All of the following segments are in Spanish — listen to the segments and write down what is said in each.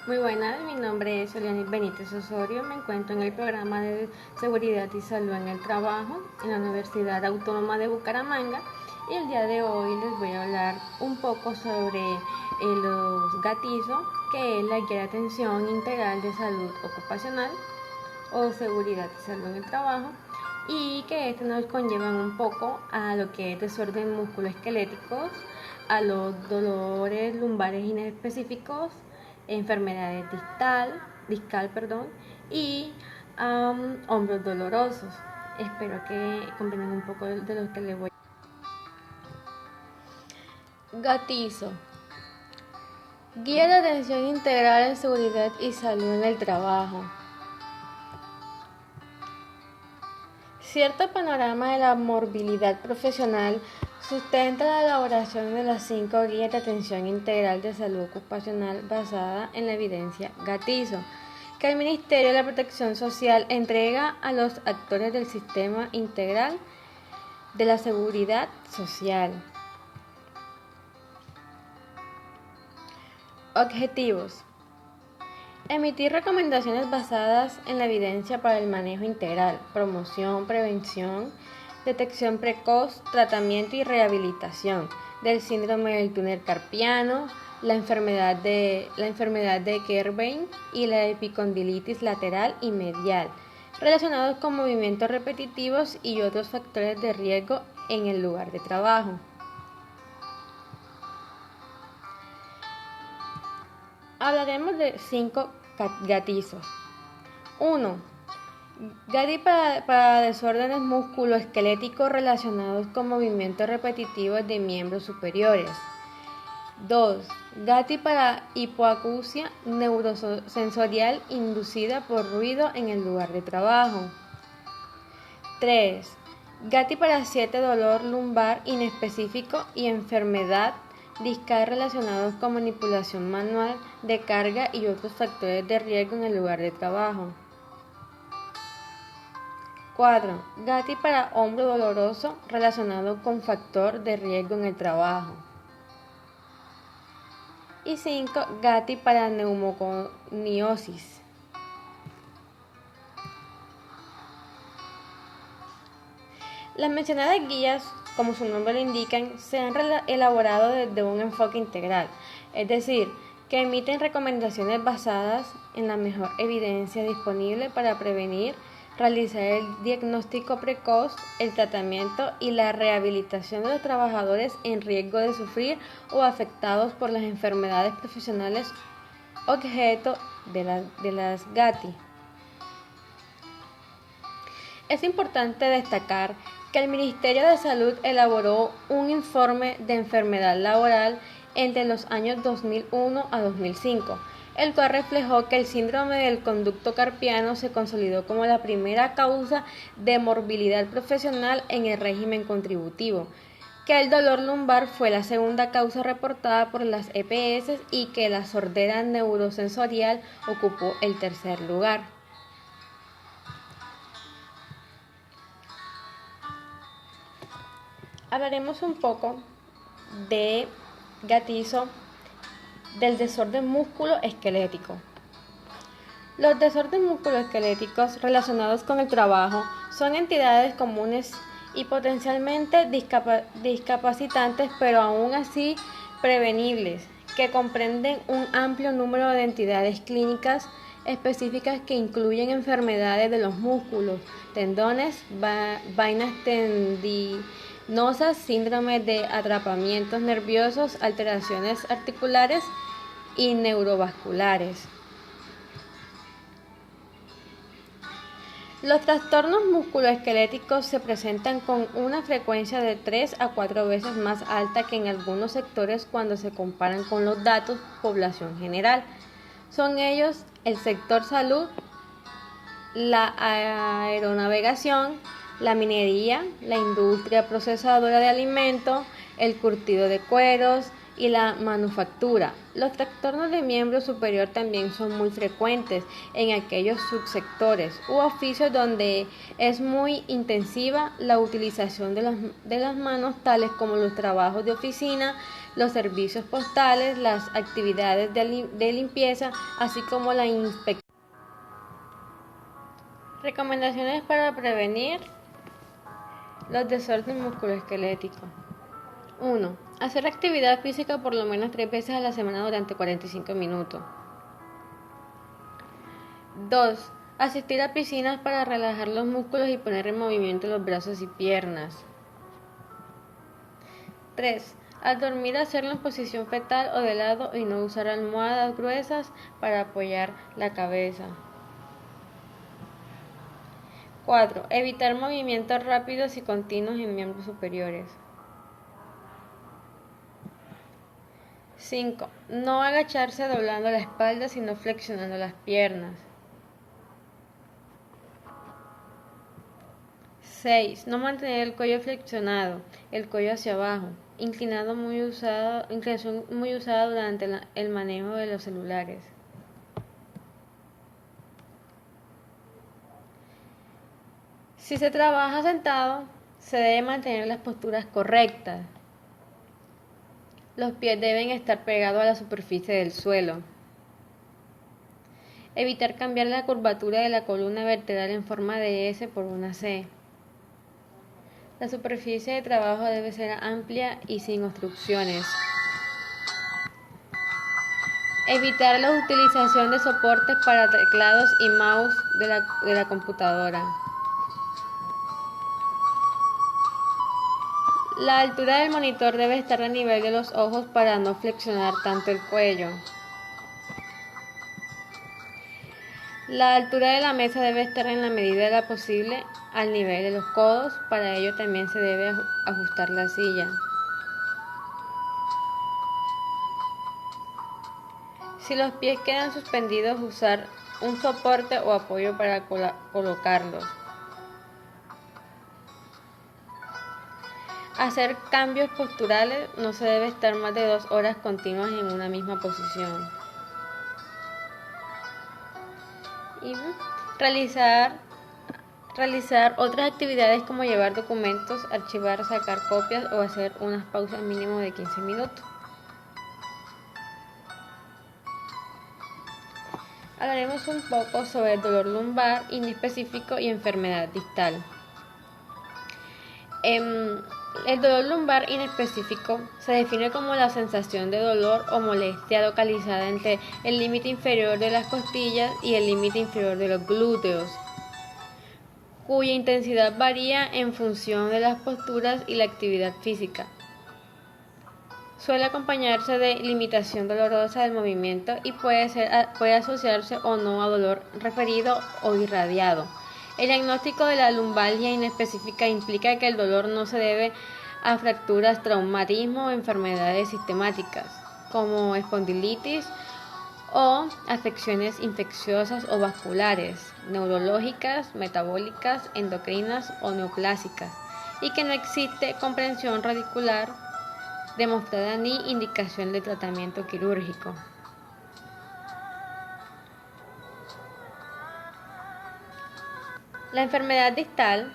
Muy buenas, mi nombre es Eliani Benítez Osorio, me encuentro en el programa de Seguridad y Salud en el Trabajo en la Universidad Autónoma de Bucaramanga y el día de hoy les voy a hablar un poco sobre los GATIZO, que es la Guía de Atención Integral de Salud Ocupacional o Seguridad y Salud en el Trabajo, y que nos conllevan un poco a lo que es desorden musculoesqueléticos, a los dolores lumbares inespecíficos, enfermedades discal, y hombros dolorosos. Espero que comprendan un poco de lo que les voy. GATIZO, Guía de Atención Integral en Seguridad y Salud en el Trabajo. Cierto panorama de la morbilidad profesional sustenta la elaboración de las 5 guías de atención integral de salud ocupacional basada en la evidencia GATIZO, que el Ministerio de la Protección Social entrega a los actores del sistema integral de la seguridad social. Objetivos: emitir recomendaciones basadas en la evidencia para el manejo integral, promoción, prevención, detección precoz, tratamiento y rehabilitación del síndrome del túnel carpiano, la enfermedad de Kerbein y la epicondilitis lateral y medial, relacionados con movimientos repetitivos y otros factores de riesgo en el lugar de trabajo. Hablaremos de 5 GATIZOs. 1. GATI para desórdenes musculoesqueléticos relacionados con movimientos repetitivos de miembros superiores. 2. GATI para hipoacusia neurosensorial inducida por ruido en el lugar de trabajo. 3. GATI para 7 dolor lumbar inespecífico y enfermedad discal relacionados con manipulación manual de carga y otros factores de riesgo en el lugar de trabajo. 4. GATI para hombro doloroso relacionado con factor de riesgo en el trabajo. Y 5. GATI para neumoconiosis. Las mencionadas guías, como su nombre lo indican, se han elaborado desde un enfoque integral, es decir, que emiten recomendaciones basadas en la mejor evidencia disponible para prevenir, realizar el diagnóstico precoz, el tratamiento y la rehabilitación de los trabajadores en riesgo de sufrir o afectados por las enfermedades profesionales objeto de las GATI. Es importante destacar que el Ministerio de Salud elaboró un informe de enfermedad laboral entre los años 2001 a 2005, el cual reflejó que el síndrome del conducto carpiano se consolidó como la primera causa de morbilidad profesional en el régimen contributivo, que el dolor lumbar fue la segunda causa reportada por las EPS y que la sordera neurosensorial ocupó el tercer lugar. Hablaremos un poco de GATIZO del desorden musculoesquelético. Los desórdenes musculoesqueléticos relacionados con el trabajo son entidades comunes y potencialmente discapacitantes, pero aún así prevenibles, que comprenden un amplio número de entidades clínicas específicas que incluyen enfermedades de los músculos, tendones, vainas tendinosas, síndrome de atrapamientos nerviosos, alteraciones articulares y neurovasculares. Los trastornos musculoesqueléticos se presentan con una frecuencia de 3 a 4 veces más alta que en algunos sectores cuando se comparan con los datos población general. Son ellos el sector salud, la aeronavegación, la minería, la industria procesadora de alimentos, el curtido de cueros y la manufactura. Los trastornos de miembro superior también son muy frecuentes en aquellos subsectores u oficios donde es muy intensiva la utilización de las manos, tales como los trabajos de oficina, los servicios postales, las actividades de limpieza, así como la inspección. Recomendaciones para prevenir los desórdenes musculoesqueléticos. 1. Hacer actividad física por lo menos 3 veces a la semana durante 45 minutos. 2. Asistir a piscinas para relajar los músculos y poner en movimiento los brazos y piernas. 3. Al dormir hacerlo en posición fetal o de lado y no usar almohadas gruesas para apoyar la cabeza. 4. Evitar movimientos rápidos y continuos en miembros superiores. 5. No agacharse doblando la espalda, sino flexionando las piernas. 6. No mantener el cuello flexionado, el cuello hacia abajo, inclinación muy usada durante el manejo de los celulares. Si se trabaja sentado, se debe mantener las posturas correctas. Los pies deben estar pegados a la superficie del suelo. Evitar cambiar la curvatura de la columna vertebral en forma de S por una C. La superficie de trabajo debe ser amplia y sin obstrucciones. Evitar la utilización de soportes para teclados y mouse de la computadora. La altura del monitor debe estar a nivel de los ojos para no flexionar tanto el cuello. La altura de la mesa debe estar en la medida de lo posible al nivel de los codos. Para ello también se debe ajustar la silla. Si los pies quedan suspendidos, usar un soporte o apoyo para colocarlos. Hacer cambios posturales. No se debe estar más de 2 horas continuas en una misma posición. Y realizar otras actividades como llevar documentos, archivar, sacar copias o hacer unas pausas mínimo de 15 minutos. Hablaremos un poco sobre el dolor lumbar inespecífico y enfermedad distal. El dolor lumbar inespecífico se define como la sensación de dolor o molestia localizada entre el límite inferior de las costillas y el límite inferior de los glúteos, cuya intensidad varía en función de las posturas y la actividad física. Suele acompañarse de limitación dolorosa del movimiento y puede asociarse o no a dolor referido o irradiado. El diagnóstico de la lumbalgia inespecífica implica que el dolor no se debe a fracturas, traumatismo o enfermedades sistemáticas, como espondilitis o afecciones infecciosas o vasculares, neurológicas, metabólicas, endocrinas o neoplásicas, y que no existe comprensión radicular demostrada ni indicación de tratamiento quirúrgico. La enfermedad distal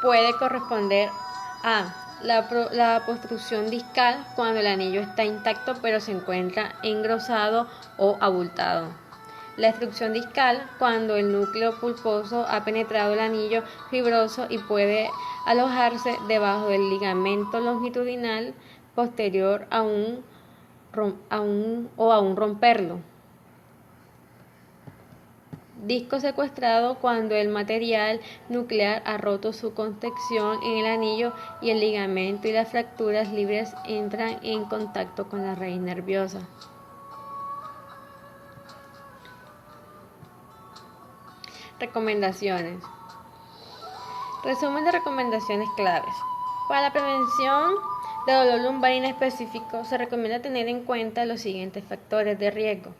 puede corresponder a la obstrucción discal cuando el anillo está intacto pero se encuentra engrosado o abultado. La obstrucción discal cuando el núcleo pulposo ha penetrado el anillo fibroso y puede alojarse debajo del ligamento longitudinal posterior aún romperlo. Disco secuestrado cuando el material nuclear ha roto su contención en el anillo y el ligamento y las fracturas libres entran en contacto con la raíz nerviosa. Recomendaciones. Resumen de recomendaciones claves. Para la prevención de dolor lumbar inespecífico se recomienda tener en cuenta los siguientes factores de riesgo: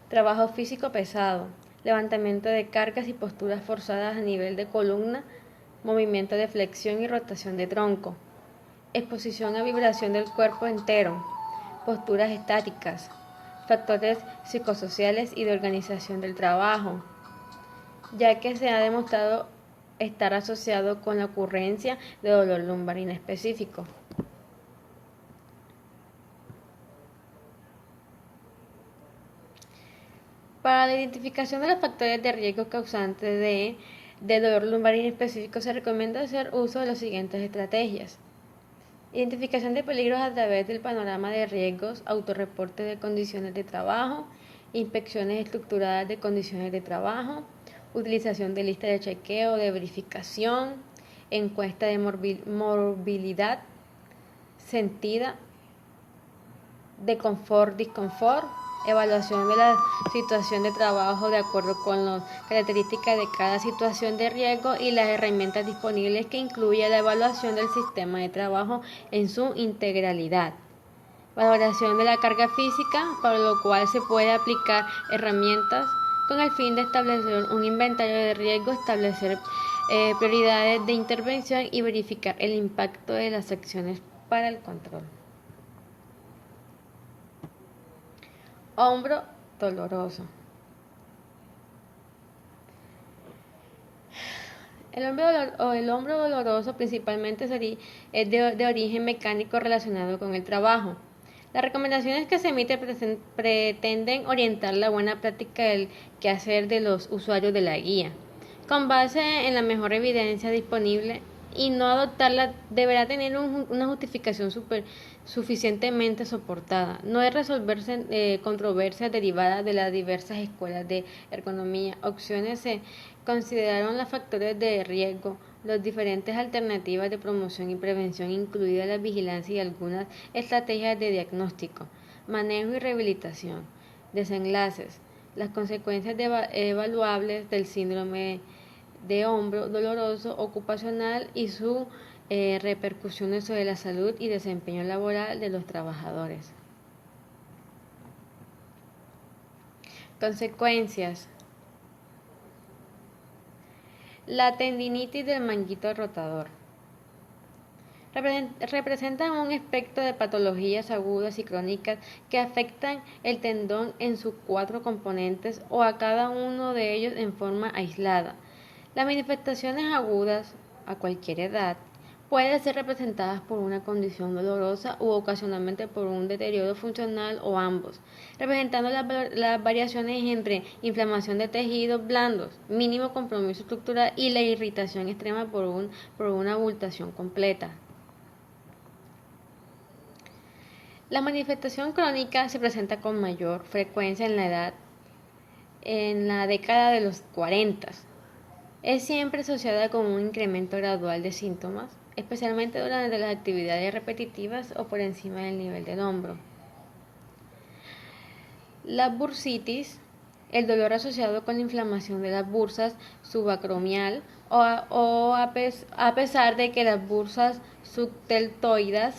trabajo físico pesado, levantamiento de cargas y posturas forzadas a nivel de columna, movimiento de flexión y rotación de tronco, exposición a vibración del cuerpo entero, posturas estáticas, factores psicosociales y de organización del trabajo, ya que se ha demostrado estar asociado con la ocurrencia de dolor lumbar inespecífico. Para la identificación de los factores de riesgo causantes de dolor lumbar inespecífico se recomienda hacer uso de las siguientes estrategias. Identificación de peligros a través del panorama de riesgos, autorreporte de condiciones de trabajo, inspecciones estructuradas de condiciones de trabajo, utilización de listas de chequeo, de verificación, encuesta de morbilidad sentida, de confort-disconfort, evaluación de la situación de trabajo de acuerdo con las características de cada situación de riesgo y las herramientas disponibles que incluye la evaluación del sistema de trabajo en su integralidad. Valoración de la carga física, para lo cual se puede aplicar herramientas con el fin de establecer un inventario de riesgo, establecer prioridades de intervención y verificar el impacto de las acciones para el control. Hombro doloroso. El hombro doloroso principalmente es de origen mecánico relacionado con el trabajo. Las recomendaciones que se emiten pretenden orientar la buena práctica del quehacer de los usuarios de la guía, con base en la mejor evidencia disponible, y no adoptarla deberá tener una justificación suficientemente soportada. No es resolverse controversias derivadas de las diversas escuelas de ergonomía. Opciones se consideraron los factores de riesgo, las diferentes alternativas de promoción y prevención, incluida la vigilancia y algunas estrategias de diagnóstico, manejo y rehabilitación, desenlaces, las consecuencias evaluables del síndrome de hombro doloroso ocupacional y sus repercusiones sobre la salud y desempeño laboral de los trabajadores. Consecuencias. La tendinitis del manguito rotador. Representan un espectro de patologías agudas y crónicas que afectan el tendón en sus 4 componentes o a cada uno de ellos en forma aislada. Las manifestaciones agudas, a cualquier edad, pueden ser representadas por una condición dolorosa u ocasionalmente por un deterioro funcional o ambos, representando las variaciones entre inflamación de tejidos blandos, mínimo compromiso estructural y la irritación extrema por una abultación completa. La manifestación crónica se presenta con mayor frecuencia en la década de los 40. Es siempre asociada con un incremento gradual de síntomas, especialmente durante las actividades repetitivas o por encima del nivel del hombro. La bursitis, el dolor asociado con la inflamación de las bursas subacromial a pesar de que las bursas subdeltoidea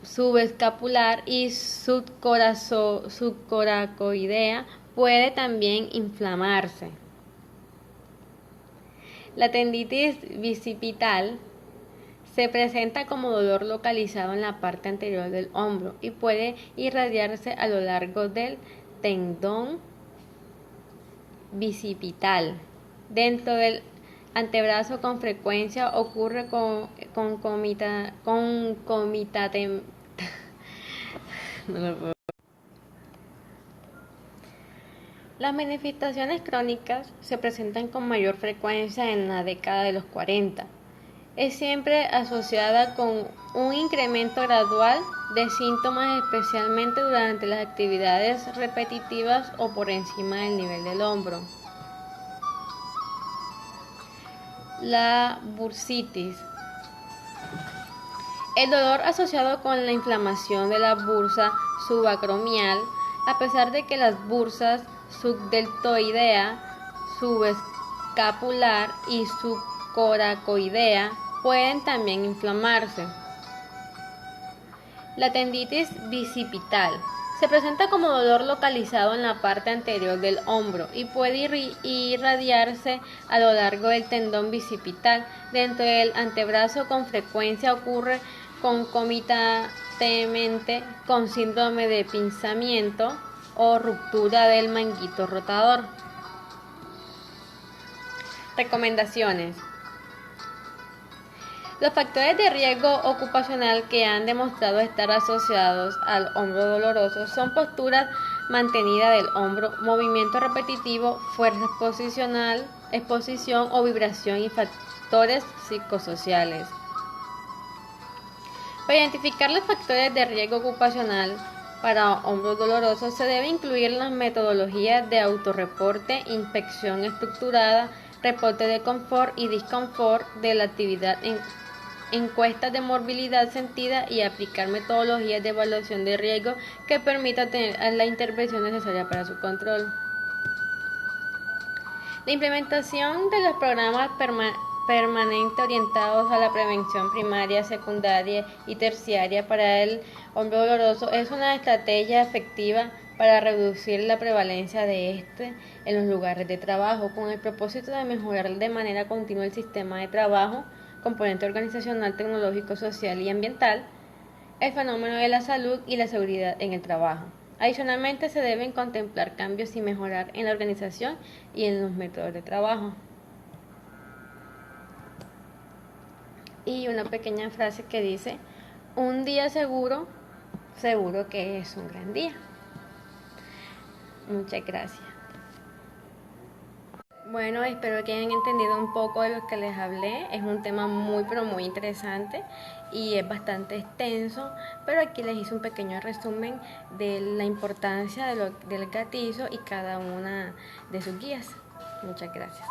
subescapular y subcoracoidea puede también inflamarse. La tendinitis bicipital se presenta como dolor localizado en la parte anterior del hombro y puede irradiarse a lo largo del tendón bicipital. Dentro del antebrazo con frecuencia ocurre concomitantemente. Las manifestaciones crónicas se presentan con mayor frecuencia en la década de los 40. Es siempre asociada con un incremento gradual de síntomas, especialmente durante las actividades repetitivas o por encima del nivel del hombro. La bursitis. El dolor asociado con la inflamación de la bursa subacromial, a pesar de que las bursas subdeltoidea, subescapular y subcoracoidea pueden también inflamarse. La tendinitis bicipital Se presenta como dolor localizado en la parte anterior del hombro y puede irradiarse a lo largo del tendón bicipital. Dentro del antebrazo con frecuencia ocurre concomitantemente con síndrome de pinzamiento o ruptura del manguito rotador. Recomendaciones. Los factores de riesgo ocupacional que han demostrado estar asociados al hombro doloroso son postura mantenida del hombro, movimiento repetitivo, fuerza exposición o vibración y factores psicosociales. Para identificar los factores de riesgo ocupacional para hombro doloroso se debe incluir las metodologías de autorreporte, inspección estructurada, reporte de confort y disconfort de la actividad encuestas de movilidad sentida y aplicar metodologías de evaluación de riesgo que permitan tener la intervención necesaria para su control. La implementación de los programas permanentes orientados a la prevención primaria, secundaria y terciaria para el hombro doloroso es una estrategia efectiva para reducir la prevalencia de este en los lugares de trabajo, con el propósito de mejorar de manera continua el sistema de trabajo, componente organizacional, tecnológico, social y ambiental, el fenómeno de la salud y la seguridad en el trabajo. Adicionalmente, se deben contemplar cambios y mejorar en la organización y en los métodos de trabajo. Y una pequeña frase que dice: un día seguro, seguro que es un gran día. Muchas gracias. Bueno, espero que hayan entendido un poco de lo que les hablé. Es un tema muy pero muy interesante y es bastante extenso, pero aquí les hice un pequeño resumen de la importancia del gatillo y cada una de sus guías. Muchas gracias.